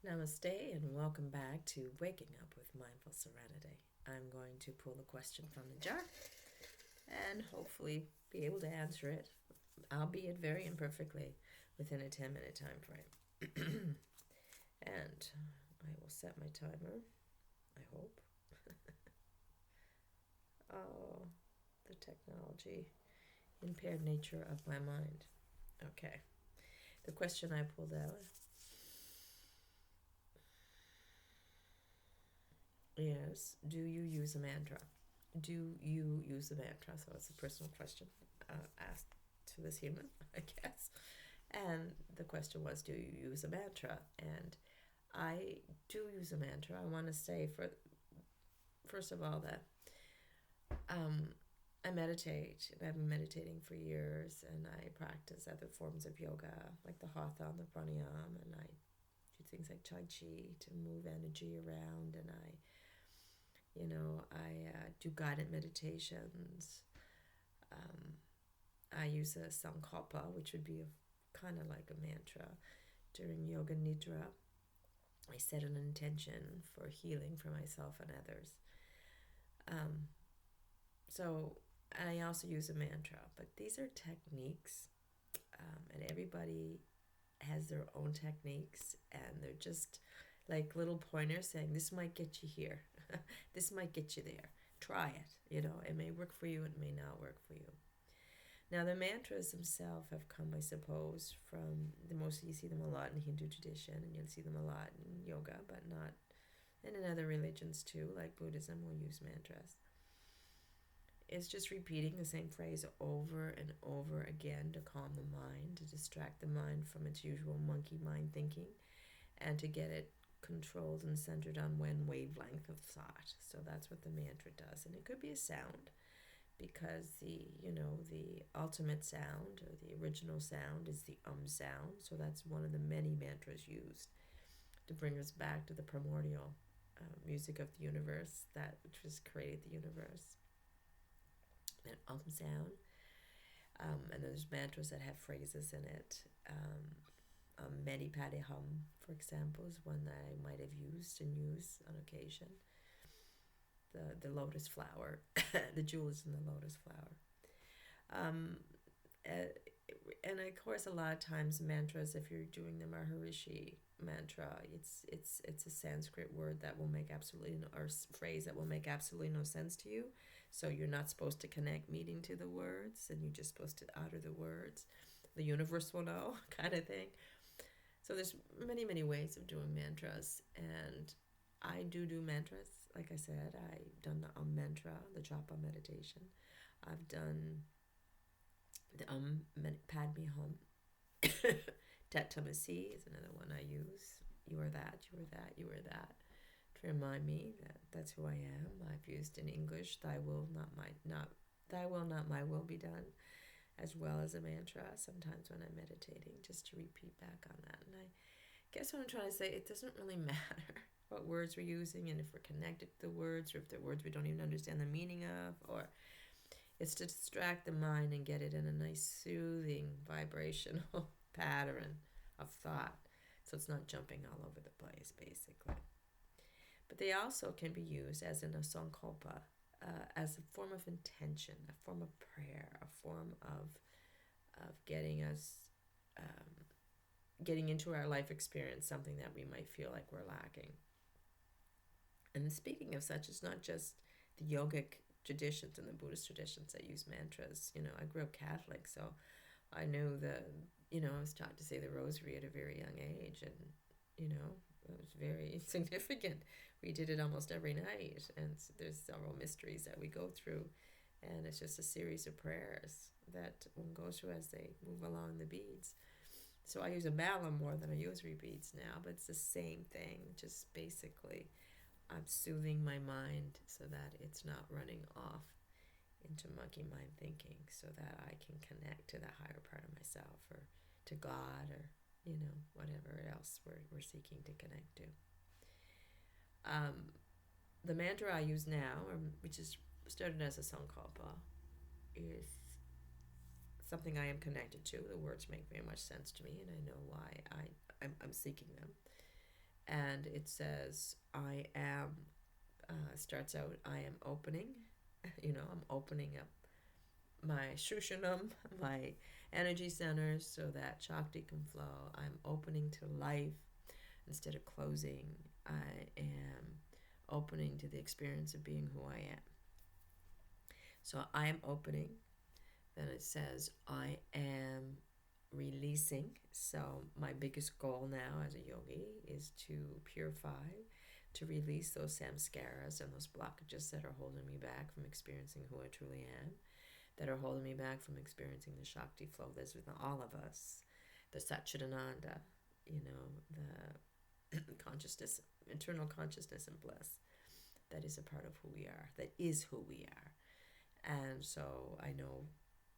Namaste and welcome back to Waking Up with Mindful Serenity. I'm going to pull a question from the jar and hopefully be able to answer it, albeit very imperfectly, within a 10-minute time frame. And I will set my timer, I hope. Oh, the technology, impaired nature of my mind. Okay. The question I pulled out is, do you use a mantra? Do you use a mantra? So it's a personal question asked to this human, I guess. And the question was, do you use a mantra? And I do use a mantra. I want to say, first of all, that I meditate, and I've been meditating for years, and I practice other forms of yoga, like the hatha and the pranayama, and I do things like tai chi to move energy around, and I do guided meditations. I use a sankalpa, which would be kind of like a mantra during yoga nidra. I set an intention for healing for myself and others. So I also use a mantra, but these are techniques, and everybody has their own techniques, and they're just like little pointers saying, this might get you here, this might get you there. Try it. It may work for you, it may not work for you. Now, the mantras themselves have come, I suppose, from you see them a lot in Hindu tradition, and you'll see them a lot in yoga, but not, and in other religions too, like Buddhism will use mantras. It's just repeating the same phrase over and over again to calm the mind, to distract the mind from its usual monkey mind thinking, and to get it controlled and centered on one wavelength of thought. So that's what the mantra does. And it could be a sound, because the ultimate sound, or the original sound, is the sound. So that's one of the many mantras used to bring us back to the primordial music of the universe, that which was created the universe. That sound. And there's mantras that have phrases in it. Mani Padme Hum, for example, is one that I might have used and use on occasion. The lotus flower, the jewel is in the lotus flower. And of course, a lot of times mantras, if you're doing the Maharishi mantra, it's a Sanskrit word that will make absolutely no, or phrase that will make absolutely no sense to you. So you're not supposed to connect meaning to the words, and you're just supposed to utter the words. The universe will know, kind of thing. So there's many, many ways of doing mantras, and I do mantras. Like I said, I've done the mantra, the japa meditation. I've done the Padme Hum. Tat Tamasi is another one I use. You are that, you are that, you are that. To remind me that that's who I am. I've used in English, thy will, not my will be done, as well as a mantra sometimes when I'm meditating, just to repeat back on that. And I guess what I'm trying to say, it doesn't really matter what words we're using, and if we're connected to the words, or if they're words we don't even understand the meaning of, or it's to distract the mind and get it in a nice soothing vibrational pattern of thought, so it's not jumping all over the place, basically. But they also can be used as in a sankalpa, as a form of intention, a form of prayer, a form of getting us getting into our life experience something that we might feel like we're lacking. And speaking of such, it's not just the yogic traditions and the Buddhist traditions that use mantras. I grew up Catholic, so I knew I was taught to say the rosary at a very young age, and it was very significant. We did it almost every night, and there's several mysteries that we go through, and it's just a series of prayers that one goes through as they move along the beads. So I use a mala more than I use beads now, but it's the same thing. Just basically, I'm soothing my mind so that it's not running off into monkey mind thinking, so that I can connect to the higher part of myself, or to God, or whatever else we're seeking to connect to. The mantra I use now, which is started as a sankalpa, is something I am connected to. The words make very much sense to me, and I know why I'm seeking them. And it says, I am, starts out, I am opening, I'm opening up my Shushanam, my energy centers, so that Shakti can flow. I'm opening to life instead of closing. I am opening to the experience of being who I am. So I am opening. Then it says, I am releasing. So my biggest goal now as a yogi is to purify, to release those samskaras and those blockages that are holding me back from experiencing who I truly am, that are holding me back from experiencing the Shakti flow that's within all of us, the Satchidananda, the consciousness, internal consciousness and bliss that is a part of who we are, that is who we are. And so I know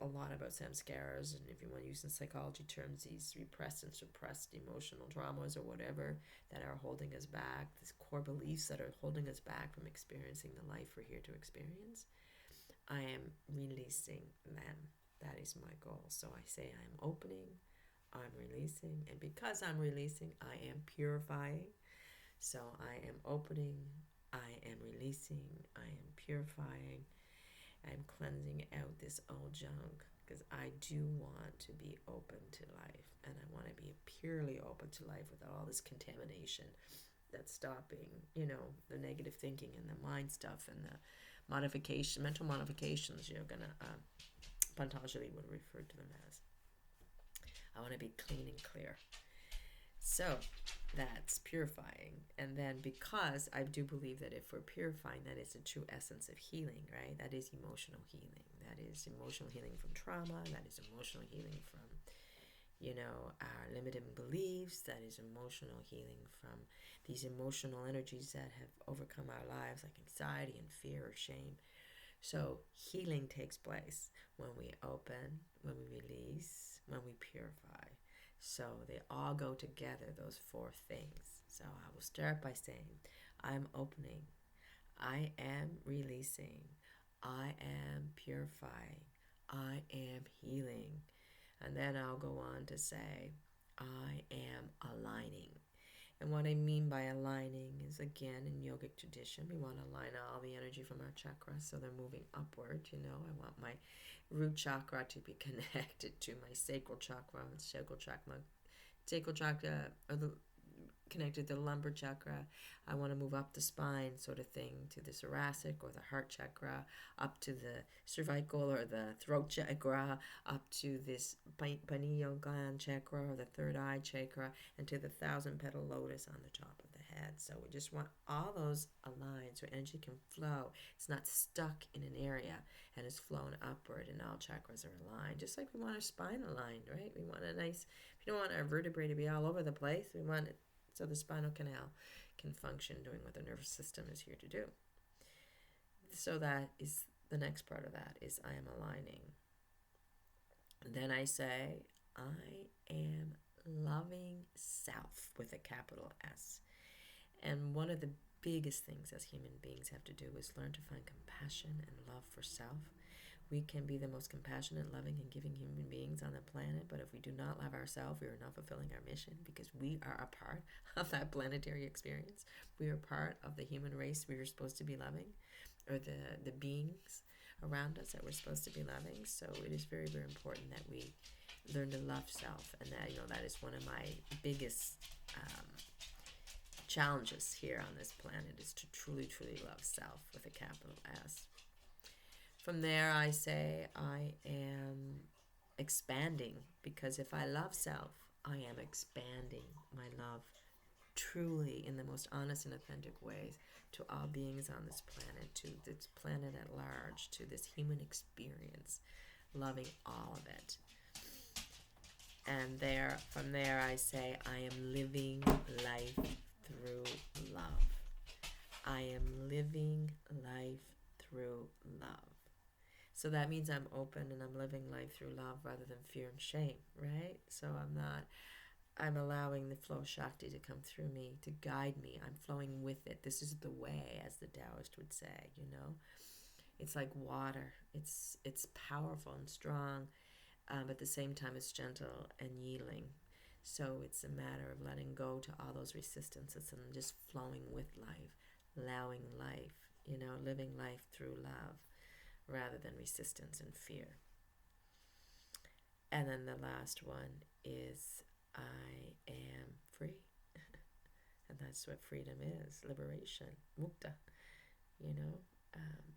a lot about samskaras, and if you want to use in psychology terms, these repressed and suppressed emotional traumas or whatever that are holding us back, these core beliefs that are holding us back from experiencing the life we're here to experience. I am releasing them. That is my goal. So I say I'm opening, I'm releasing, and because I'm releasing, I am purifying. So I am opening, I am releasing, I am purifying, I'm cleansing out this old junk, because I do want to be open to life, and I want to be purely open to life without all this contamination that's stopping, the negative thinking and the mind stuff and the mental modifications, Patanjali would refer to them as. I want to be clean and clear. So that's purifying. And then because I do believe that if we're purifying, that is the true essence of healing, right? That is emotional healing. That is emotional healing from trauma. That is emotional healing from, our limiting beliefs. That is emotional healing from these emotional energies that have overcome our lives, like anxiety and fear or shame. So healing takes place when we open, when we release, when we purify. So they all go together, those four things. So I will start by saying, I'm opening, I am releasing, I am purifying, I am healing. And then I'll go on to say, I am aligning. And what I mean by aligning is, again, in yogic tradition, we want to align all the energy from our chakras so they're moving upward. I want my root chakra to be connected to my sacral chakra, or the connected to the lumbar chakra. I want to move up the spine, sort of thing, to the thoracic or the heart chakra, up to the cervical or the throat chakra, up to this pineal gland chakra or the third eye chakra, and to the 1,000-petal lotus on the top of the head. So we just want all those aligned so energy can flow. It's not stuck in an area and is flown upward, and all chakras are aligned, just like we want our spine aligned, right? We want we don't want our vertebrae to be all over the place. We want it so the spinal canal can function, doing what the nervous system is here to do. So that is the next part of that, is I am aligning. And then I say, I am loving self with a capital S. And one of the biggest things as human beings have to do is learn to find compassion and love for self. We can be the most compassionate, loving, and giving human beings on the planet, but if we do not love ourselves, we are not fulfilling our mission, because we are a part of that planetary experience. We are part of the human race we were supposed to be loving, or the beings around us that we're supposed to be loving. So it is very, very important that we learn to love self, and that is one of my biggest challenges here on this planet, is to truly, truly love self with a capital S. From there, I say I am expanding, because if I love self, I am expanding my love truly in the most honest and authentic ways to all beings on this planet, to this planet at large, to this human experience, loving all of it. And from there, I say I am living life through love. I am living life through love. So that means I'm open and I'm living life through love rather than fear and shame, right? So I'm allowing the flow of Shakti to come through me, to guide me. I'm flowing with it. This is the way, as the Taoist would say, It's like water. It's powerful and strong, but at the same time it's gentle and yielding. So it's a matter of letting go to all those resistances and just flowing with life, allowing life, living life through love rather than resistance and fear. And then the last one is I am free. And that's what freedom is, liberation, mukta. You know, um,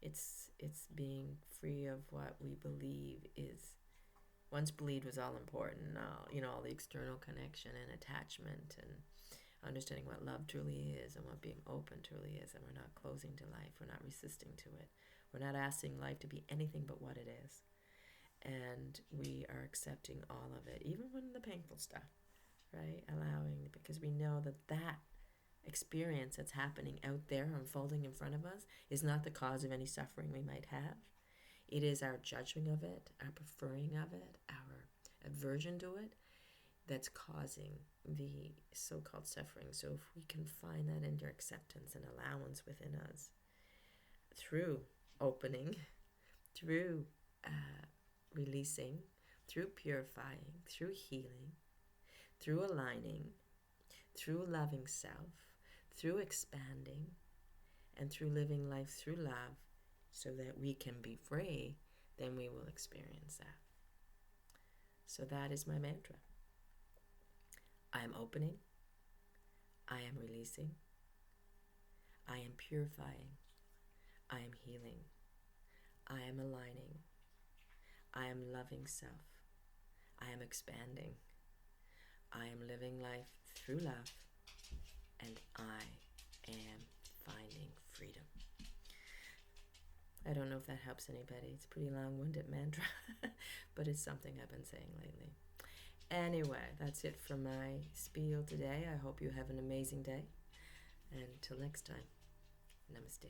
it's being free of what we believe is. Once believed was all important. Now, all the external connection and attachment and understanding what love truly is and what being open truly is. And we're not closing to life. We're not resisting to it. We're not asking life to be anything but what it is. And we are accepting all of it, even when the painful stuff, right? Allowing, because we know that experience that's happening out there, unfolding in front of us, is not the cause of any suffering we might have. It is our judging of it, our preferring of it, our aversion to it that's causing the so-called suffering. So if we can find that inner acceptance and allowance within us through opening, through releasing, through purifying, through healing, through aligning, through loving self, through expanding, and through living life through love so that we can be free, then we will experience that. So that is my mantra. I am opening, I am releasing, I am purifying, I am healing, I am aligning, I am loving self, I am expanding, I am living life through love, and I am finding freedom. I don't know if that helps anybody. It's a pretty long-winded mantra, but it's something I've been saying lately. Anyway, that's it for my spiel today. I hope you have an amazing day. And till next time, namaste.